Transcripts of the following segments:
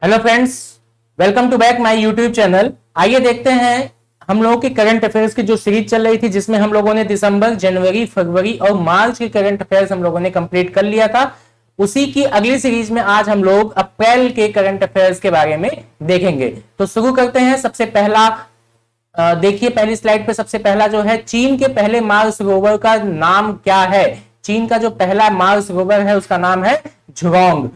Hello friends, welcome to back my YouTube channel. आइए देखते हैं हम लोगों की करंट अफेयर्स की जो सीरीज चल रही थी, जिसमें हम लोगों ने दिसंबर, जनवरी, फरवरी और मार्च के करंट अफेयर्स हम लोगों ने कंप्लीट कर लिया था। उसी की अगली सीरीज में आज हम लोग अप्रैल के करंट अफेयर्स के बारे में देखेंगे। तो शुरू करते हैं। सबसे पहला देखिए, पहली स्लाइड पे सबसे पहला जो है, चीन के पहले मार्स रोवर का नाम क्या है। चीन का जो पहला मार्स रोवर है उसका नाम है झुरोंग।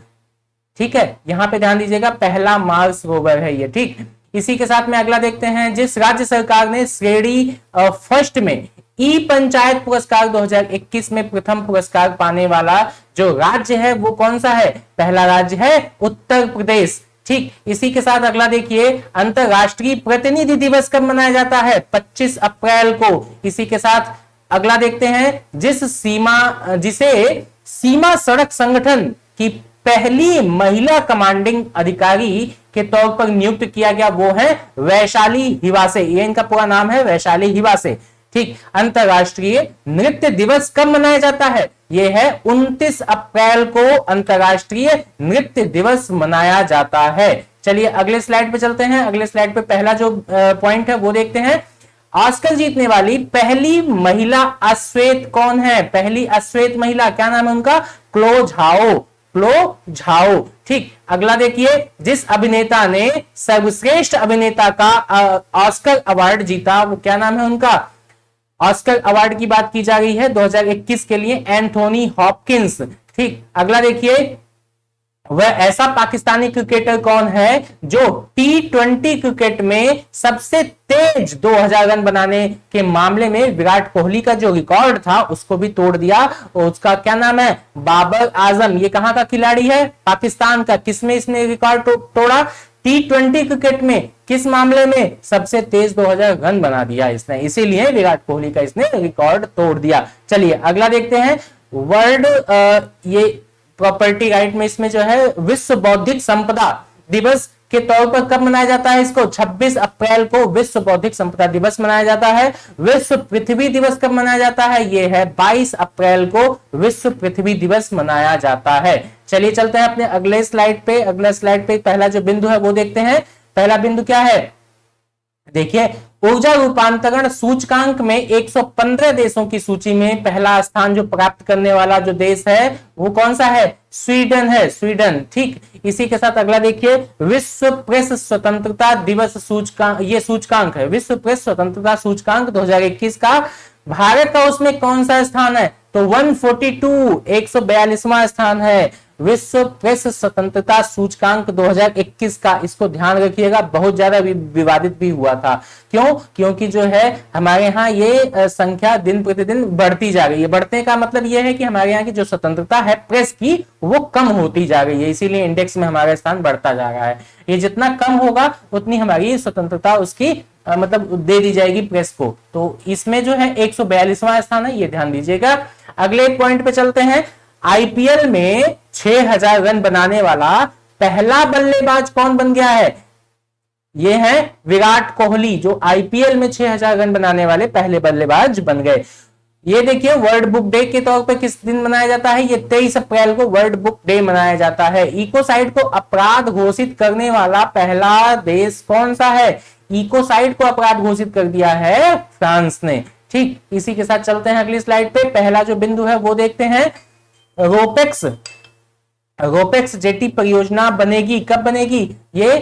ठीक है, यहां पे ध्यान दीजिएगा, पहला मार्स रोवर है ये। ठीक, इसी के साथ में अगला देखते हैं। जिस राज्य सरकार ने श्रेणी फर्स्ट में ई पंचायत पुरस्कार 2021 में प्रथम पुरस्कार पाने वाला जो राज्य है वो कौन सा है? पहला राज्य है उत्तर प्रदेश। ठीक, इसी के साथ अगला देखिए, अंतरराष्ट्रीय प्रतिनिधि दिवस कब मनाया जाता है? 25 अप्रैल को। इसी के साथ अगला देखते हैं, जिसे सीमा सड़क संगठन की पहली महिला कमांडिंग अधिकारी के तौर पर नियुक्त किया गया, वो है वैशाली हिवासे। ये इनका पूरा नाम है, वैशाली हिवासे। ठीक, अंतरराष्ट्रीय नृत्य दिवस कब मनाया जाता है? यह है 29 अप्रैल को अंतरराष्ट्रीय नृत्य दिवस मनाया जाता है। चलिए अगले स्लाइड पे चलते हैं। अगले स्लाइड पे पहला जो पॉइंट है वो देखते हैं। ऑस्कर जीतने वाली पहली महिला अश्वेत कौन है? पहली अश्वेत महिला, क्या नाम है उनका? क्लो झाओ। ठीक, अगला देखिए, जिस अभिनेता ने सर्वश्रेष्ठ अभिनेता का ऑस्कर अवार्ड जीता, वो क्या नाम है उनका? ऑस्कर अवार्ड की बात की जा रही है 2021 के लिए, एंथोनी हॉपकिंस। ठीक, अगला देखिए, वह ऐसा पाकिस्तानी क्रिकेटर कौन है जो T20 क्रिकेट में सबसे तेज 2000 रन बनाने के मामले में विराट कोहली का जो रिकॉर्ड था उसको भी तोड़ दिया? और उसका क्या नाम है? बाबर आजम। ये कहां का खिलाड़ी है? पाकिस्तान का। किसमें इसने रिकॉर्ड तोड़ा? T20 क्रिकेट में। किस मामले में? सबसे तेज 2000 रन बना दिया इसने, इसीलिए विराट कोहली का इसने रिकॉर्ड तोड़ दिया। चलिए अगला देखते हैं। वर्ल्ड ये प्रॉपर्टी राइट में इसमें जो है विश्व बौद्धिक संपदा दिवस के तौर पर कब मनाया जाता है? इसको 26 अप्रैल को विश्व बौद्धिक संपदा दिवस मनाया जाता है। विश्व पृथ्वी दिवस कब मनाया जाता है? यह है 22 अप्रैल को विश्व पृथ्वी दिवस मनाया जाता है। चलिए चलते हैं अपने अगले स्लाइड पे। अगले स्लाइड पे पहला जो बिंदु है वो देखते हैं। पहला बिंदु क्या है? देखिए, ऊर्जा रूपांतरण सूचकांक में 115 देशों की सूची में पहला स्थान जो प्राप्त करने वाला जो देश है वो कौन सा है? स्वीडन है, स्वीडन। ठीक, इसी के साथ अगला देखिए, विश्व प्रेस स्वतंत्रता दिवस सूचकांक, ये सूचकांक है विश्व प्रेस स्वतंत्रता सूचकांक 2021 का। भारत का उसमें कौन सा स्थान है? तो 142, 142वां स्थान है विश्व प्रेस स्वतंत्रता सूचकांक 2021 का। इसको ध्यान रखिएगा, बहुत ज्यादा विवादित भी हुआ था। क्यों? क्योंकि जो है हमारे यहाँ ये संख्या दिन प्रतिदिन बढ़ती जा रही है। बढ़ने का मतलब ये है कि हमारे यहाँ की जो स्वतंत्रता है प्रेस की वो कम होती जा रही है, इसीलिए इंडेक्स में हमारा स्थान बढ़ता जा रहा है। ये जितना कम होगा उतनी हमारी स्वतंत्रता उसकी मतलब दे दी जाएगी प्रेस को। तो इसमें जो है 142वां स्थान है, ये ध्यान दीजिएगा। अगले पॉइंट पे चलते हैं। आईपीएल में 6000 रन बनाने वाला पहला बल्लेबाज कौन बन गया है? यह है विराट कोहली, जो आईपीएल में 6000 रन बनाने वाले पहले बल्लेबाज बन गए। ये देखिए, वर्ल्ड बुक डे के तौर पर किस दिन मनाया जाता है? ये 23 अप्रैल को वर्ल्ड बुक डे मनाया जाता है। इकोसाइड को अपराध घोषित करने वाला पहला देश कौन सा है? इकोसाइड को अपराध घोषित कर दिया है फ्रांस ने। ठीक, इसी के साथ चलते हैं अगली स्लाइड पे। पहला जो बिंदु है वो देखते हैं। रोपेक्स जेटी परियोजना बनेगी, कब बनेगी? ये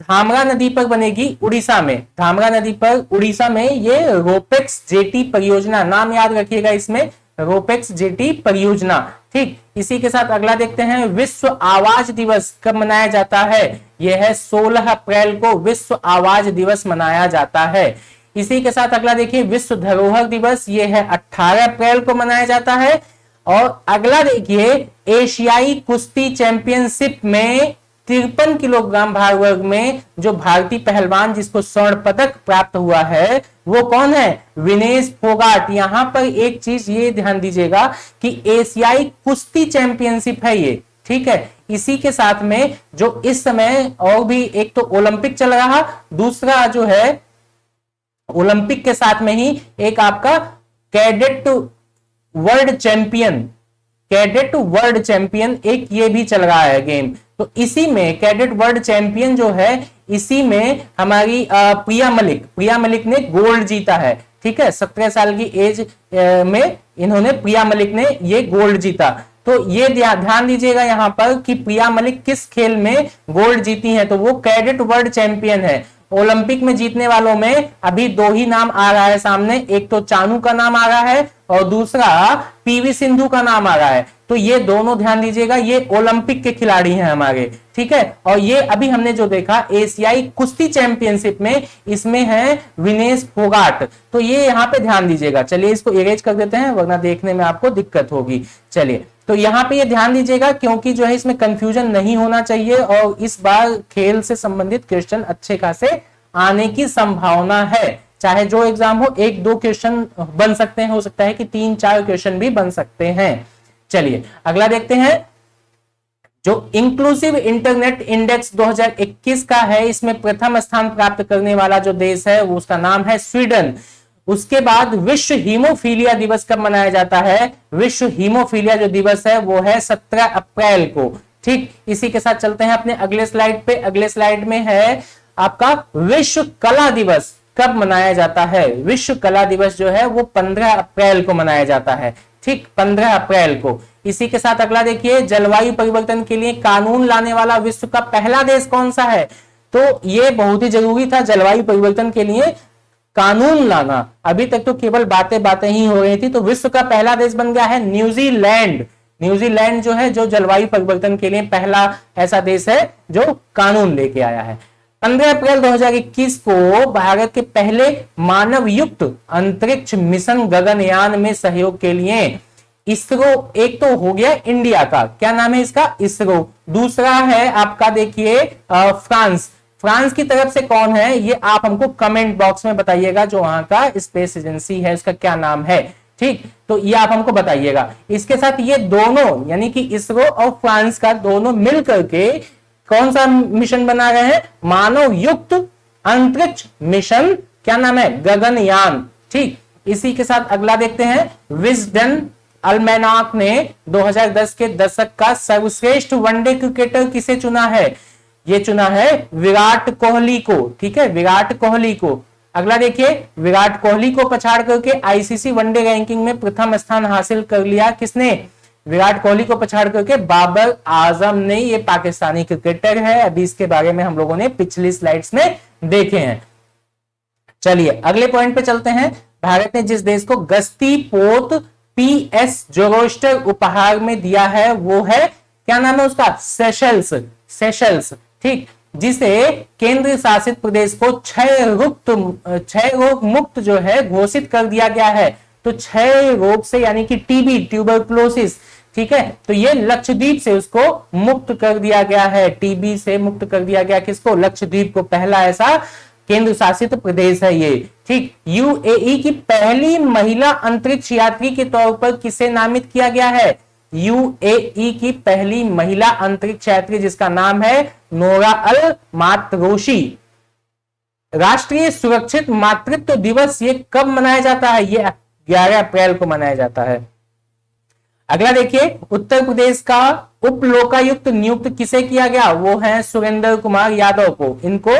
धामरा नदी पर बनेगी, उड़ीसा में। धामरा नदी पर उड़ीसा में ये रोपेक्स जेटी परियोजना, नाम याद रखिएगा इसमें, रोपेक्स जेटी परियोजना। ठीक, इसी के साथ अगला देखते हैं। विश्व आवाज दिवस कब मनाया जाता है? यह है 16 अप्रैल को विश्व आवाज दिवस मनाया जाता है। इसी के साथ अगला देखिए, विश्व धरोहर दिवस, यह है 18 अप्रैल को मनाया जाता है। और अगला देखिए, एशियाई कुश्ती चैंपियनशिप में 53 किलोग्राम भार वर्ग में जो भारतीय पहलवान जिसको स्वर्ण पदक प्राप्त हुआ है वो कौन है? विनेश फोगाट। यहां पर एक चीज ये ध्यान दीजिएगा कि एशियाई कुश्ती चैंपियनशिप है ये। ठीक है, इसी के साथ में जो इस समय और भी एक तो ओलंपिक चल रहा, दूसरा जो है ओलंपिक के साथ में ही एक आपका cadet world champion cadet world champion, एक ये भी चल रहा है गेम। तो इसी में कैडेट वर्ल्ड चैंपियन जो है, इसी में हमारी प्रिया मलिक ने गोल्ड जीता है। ठीक है, 17 साल की एज में इन्होंने, प्रिया मलिक ने ये गोल्ड जीता। तो ये ध्यान दीजिएगा यहां पर कि प्रिया मलिक किस खेल में गोल्ड जीती है, तो वो कैडेट वर्ल्ड चैंपियन है। ओलंपिक में जीतने वालों में अभी दो ही नाम आ रहा है सामने, एक तो चानू का नाम आ रहा है और दूसरा पीवी सिंधु का नाम आ रहा है। तो ये दोनों ध्यान दीजिएगा, ये ओलंपिक के खिलाड़ी हैं हमारे। ठीक है, और ये अभी हमने जो देखा एशियाई कुश्ती चैंपियनशिप में, इसमें है विनेश फोगाट। तो ये यहाँ पे ध्यान दीजिएगा। चलिए इसको इरेज कर देते हैं वरना देखने में आपको दिक्कत होगी। चलिए, तो यहाँ पे ये ध्यान दीजिएगा क्योंकि जो है इसमें कंफ्यूजन नहीं होना चाहिए, और इस बार खेल से संबंधित क्वेश्चन अच्छे खासे आने की संभावना है। चाहे जो एग्जाम हो, एक दो क्वेश्चन बन सकते हैं, हो सकता है कि 3-4 क्वेश्चन भी बन सकते हैं। चलिए अगला देखते हैं, जो इंक्लूसिव इंटरनेट इंडेक्स 2021 का है, इसमें प्रथम स्थान प्राप्त करने वाला जो देश है वो उसका नाम है स्वीडन। उसके बाद विश्व हीमोफीलिया दिवस कब मनाया जाता है? विश्व हीमोफीलिया जो दिवस है वो है 17 अप्रैल को। ठीक, इसी के साथ चलते हैं अपने अगले स्लाइड पे। अगले स्लाइड में है आपका विश्व कला दिवस कब मनाया जाता है? विश्व कला दिवस जो है वो 15 अप्रैल को मनाया जाता है। ठीक, 15 अप्रैल को। इसी के साथ अगला देखिए, जलवायु परिवर्तन के लिए कानून लाने वाला विश्व का पहला देश कौन सा है? तो ये बहुत ही जरूरी था, जलवायु परिवर्तन के लिए कानून लाना। अभी तक तो केवल बातें ही हो रही थी। तो विश्व का पहला देश बन गया है न्यूजीलैंड। न्यूजीलैंड जो है, जो जलवायु परिवर्तन के लिए पहला ऐसा देश है जो कानून लेके आया है। 15 अप्रैल 2021 को भारत के पहले मानव युक्त अंतरिक्ष मिशन गगनयान में सहयोग के लिए इसरो, एक तो हो गया इंडिया का, क्या नाम है इसका? इसरो। दूसरा है आपका देखिए फ्रांस की तरफ से कौन है, ये आप हमको कमेंट बॉक्स में बताइएगा। जो वहां का स्पेस एजेंसी है उसका क्या नाम है? ठीक, तो ये आप हमको बताइएगा। इसके साथ ये दोनों यानी कि इसरो और फ्रांस का दोनों मिलकर के कौन सा मिशन बना रहे हैं? मानव युक्त अंतरिक्ष मिशन, क्या नाम है? गगनयान। ठीक, इसी के साथ अगला देखते हैं, विजडन अल्मैनाक ने 2010 के दशक का सर्वश्रेष्ठ वनडे क्रिकेटर किसे चुना है? ये चुना है विराट कोहली को। ठीक है, विराट कोहली को। अगला देखिए, विराट कोहली को पछाड़ करके आईसीसी वनडे रैंकिंग में प्रथम स्थान हासिल कर लिया किसने? विराट कोहली को पछाड़ करके बाबर आजम ने। ये पाकिस्तानी क्रिकेटर है, अभी इसके बारे में हम लोगों ने पिछली स्लाइड्स में देखे हैं। चलिए अगले पॉइंट पे चलते हैं। भारत ने जिस देश को गश्ती पोत पीएस जोरोस्टर उपहार में दिया है वो है, क्या नाम है उसका? सेशल्स। ठीक, जिसे केंद्र शासित प्रदेश को क्षय रोग मुक्त जो है घोषित कर दिया गया है। तो क्षय रोग से यानी कि टीबी, ट्यूबरकुलोसिस, ठीक है, तो ये लक्षद्वीप से उसको मुक्त कर दिया गया है। टीबी से मुक्त कर दिया गया किसको? लक्षद्वीप को। पहला ऐसा केंद्र शासित प्रदेश है ये। ठीक, यूएई की पहली महिला अंतरिक्ष यात्री के तौर पर किसे नामित किया गया है? यूएई की पहली महिला अंतरिक्ष यात्री जिसका नाम है नोरा अल मातरोशी। राष्ट्रीय सुरक्षित मातृत्व दिवस ये कब मनाया जाता है? ये 11 अप्रैल को मनाया जाता है। अगला देखिए, उत्तर प्रदेश का उप लोकायुक्त नियुक्त किसे किया गया? वो है सुरेंद्र कुमार यादव को। इनको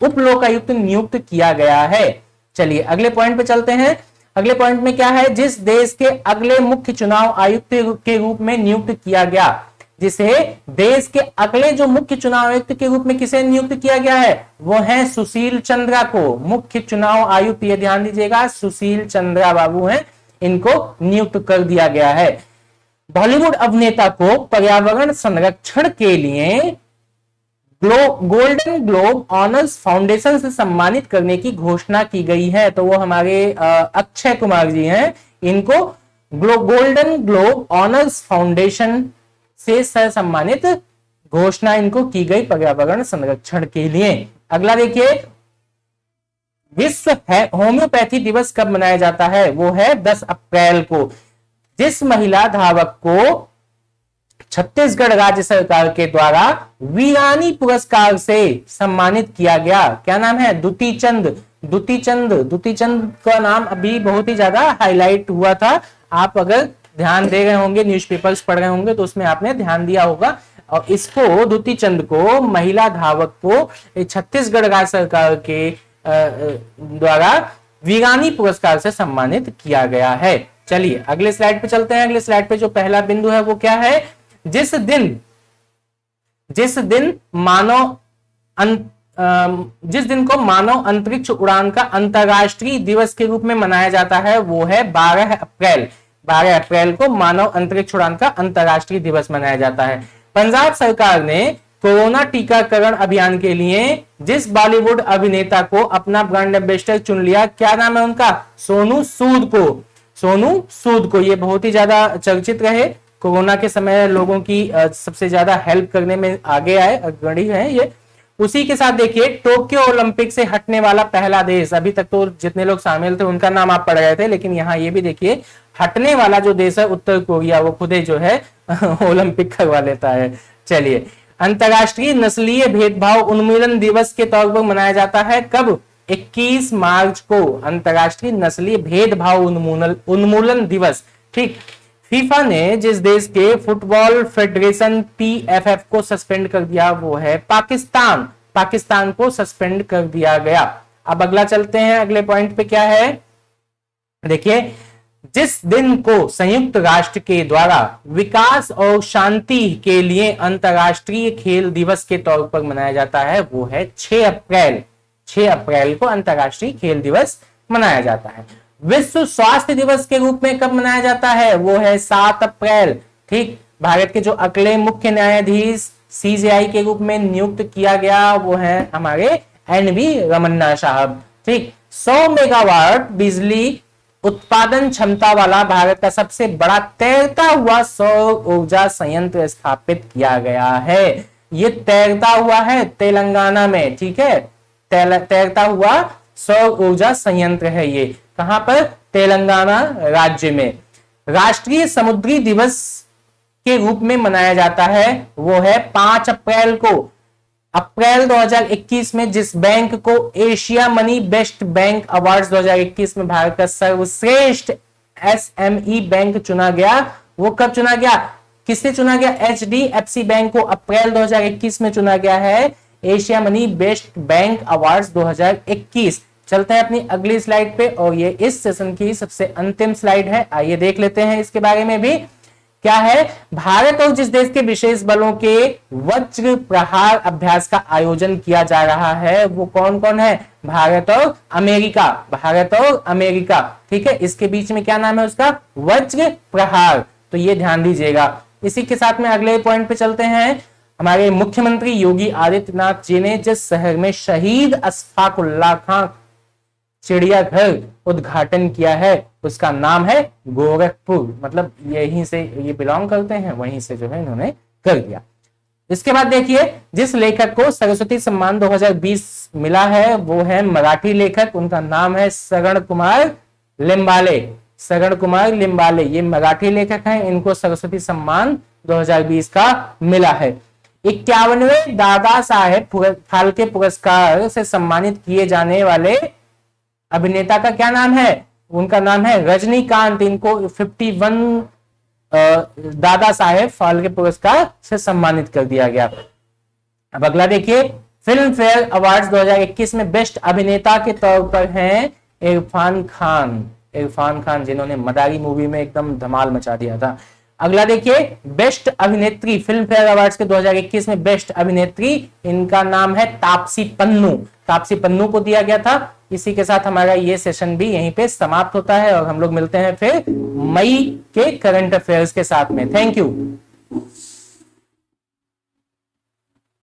उप लोकायुक्त नियुक्त किया गया है। चलिए अगले पॉइंट पे चलते हैं। अगले पॉइंट में क्या है? जिस देश के अगले मुख्य चुनाव आयुक्त के रूप में नियुक्त किया गया, जिसे देश के अगले जो मुख्य चुनाव आयुक्त के रूप में किसे नियुक्त किया गया है? वो है सुशील चंद्रा को। मुख्य चुनाव आयुक्त, ये ध्यान दीजिएगा, सुशील चंद्रा बाबू हैं, इनको नियुक्त कर दिया गया है। बॉलीवुड अभिनेता को पर्यावरण संरक्षण के लिए गोल्डन ग्लोब ऑनर्स फाउंडेशन से सम्मानित करने की घोषणा की गई है। तो वो हमारे अक्षय कुमार जी हैं, इनको गोल्डन ग्लोब ऑनर्स फाउंडेशन से सम्मानित घोषणा इनको की गई पर्यावरण संरक्षण के लिए। अगला देखिए, विश्व होम्योपैथी दिवस कब मनाया जाता है? वो है 10 अप्रैल को। जिस महिला धावक को छत्तीसगढ़ राज्य सरकार के द्वारा वीरानी पुरस्कार से सम्मानित किया गया, क्या नाम है? दुती चंद का नाम अभी बहुत ही ज्यादा हाईलाइट हुआ था। आप अगर ध्यान दे रहे होंगे, न्यूज़पेपर्स पढ़ रहे होंगे तो उसमें आपने ध्यान दिया होगा। और इसको दुती चंद को, महिला धावक को छत्तीसगढ़ राज्य सरकार के द्वारा वीरानी पुरस्कार से सम्मानित किया गया है। चलिए अगले स्लाइड पे चलते हैं। अगले स्लाइड पे जो पहला बिंदु है वो क्या है? जिस दिन को मानव अंतरिक्ष उड़ान का अंतरराष्ट्रीय दिवस के रूप में मनाया जाता है वो है 12 अप्रैल। 12 अप्रैल को मानव अंतरिक्ष उड़ान का अंतरराष्ट्रीय दिवस मनाया जाता है। पंजाब सरकार ने कोरोना टीकाकरण अभियान के लिए जिस बॉलीवुड अभिनेता को अपना ब्रांड एम्बेसडर चुन लिया, क्या नाम है उनका? सोनू सूद को। सोनू सूद को ये बहुत ही ज्यादा चर्चित रहे, कोरोना के समय लोगों की सबसे ज्यादा हेल्प करने में आगे आए, अग्रणी है ये। उसी के साथ देखिए टोक्यो ओलंपिक से हटने वाला पहला देश, अभी तक तो जितने लोग शामिल थे उनका नाम आप पढ़ रहे थे, लेकिन यहाँ ये भी देखिए हटने वाला जो देश है उत्तर कोरिया, वो खुद ही जो है ओलंपिक करवा लेता है। चलिए, अंतरराष्ट्रीय नस्लीय भेदभाव उन्मूलन दिवस के तौर पर मनाया जाता है कब? 21 मार्च को अंतरराष्ट्रीय नस्लीय भेदभाव उन्मूलन दिवस। ठीक। फीफा ने जिस देश के फुटबॉल फेडरेशन PFF को सस्पेंड कर दिया वो है पाकिस्तान। पाकिस्तान को सस्पेंड कर दिया गया। अब अगला चलते हैं, अगले पॉइंट पे क्या है? देखिए, जिस दिन को संयुक्त राष्ट्र के द्वारा विकास और शांति के लिए अंतरराष्ट्रीय खेल दिवस के तौर पर मनाया जाता है वो है 6 अप्रैल। 6 अप्रैल को अंतरराष्ट्रीय खेल दिवस मनाया जाता है। विश्व स्वास्थ्य दिवस के रूप में कब मनाया जाता है? वो है 7 अप्रैल। ठीक। भारत के जो अगले मुख्य न्यायाधीश CJI के रूप में नियुक्त किया गया वो है हमारे NV रमन्ना साहब। ठीक। 100 मेगावाट बिजली उत्पादन क्षमता वाला भारत का सबसे बड़ा तैरता हुआ सौर ऊर्जा संयंत्र स्थापित किया गया है। ये तैरता हुआ है तेलंगाना में। ठीक है, तैरता हुआ सौर ऊर्जा संयंत्र है ये। कहां पर? तेलंगाना राज्य में। राष्ट्रीय समुद्री दिवस के रूप में मनाया जाता है वो है 5 अप्रैल को। अप्रैल 2021 में जिस बैंक को Asia money best bank awards 2021 में भारत का सर्वश्रेष्ठ SME बैंक चुना गया, वो कब चुना गया? किससे चुना गया? HDFC बैंक को अप्रैल 2021 में चुना गया है Asia money best bank awards 2021। चलते हैं अपनी अगली स्लाइड पे, और ये इस सेशन की सबसे अंतिम स्लाइड है। आइए देख लेते हैं इसके बारे में भी क्या है। भारत और जिस देश के विशेष बलों के वज्र प्रहार अभ्यास का आयोजन किया जा रहा है वो कौन कौन है? भारत और अमेरिका। भारत और अमेरिका। ठीक है, इसके बीच में क्या नाम है उसका? वज्र प्रहार। तो ये ध्यान दीजिएगा। इसी के साथ में अगले पॉइंट पे चलते हैं। हमारे मुख्यमंत्री योगी आदित्यनाथ जी ने जिस शहर में शहीद अशफाक उल्लाह खां चिड़ियाघर उद्घाटन किया है उसका नाम है गोरखपुर। मतलब यहीं से ये बिलोंग करते हैं, वहीं से जो है इन्होंने कर दिया। इसके बाद देखिए, जिस लेखक को सरस्वती सम्मान 2020 मिला है वो है मराठी लेखक, उनका नाम है शरण कुमार लिम्बाले। शरण कुमार लिम्बाले ये मराठी लेखक हैं, इनको सरस्वती सम्मान 2020 का मिला है। 51वें दादा साहेब फाल्के पुरस्कार से सम्मानित किए जाने वाले अभिनेता का क्या नाम है? उनका नाम है रजनीकांत। इनको 51 दादा साहेब फाल्के पुरस्कार से सम्मानित कर दिया गया। अब अगला देखिए, फिल्म फेयर अवार्ड्स 2021 में बेस्ट अभिनेता के तौर पर हैं इरफान खान। इरफान खान जिन्होंने मदारी मूवी में एकदम धमाल मचा दिया था। अगला देखिए, बेस्ट अभिनेत्री फिल्म फेयर अवार्ड्स के 2021 में बेस्ट अभिनेत्री, इनका नाम है तापसी पन्नू। तापसी पन्नू को दिया गया था। इसी के साथ हमारा ये सेशन भी यहीं पे समाप्त होता है और हम लोग मिलते हैं फिर मई के करंट अफेयर्स के साथ में। Thank you.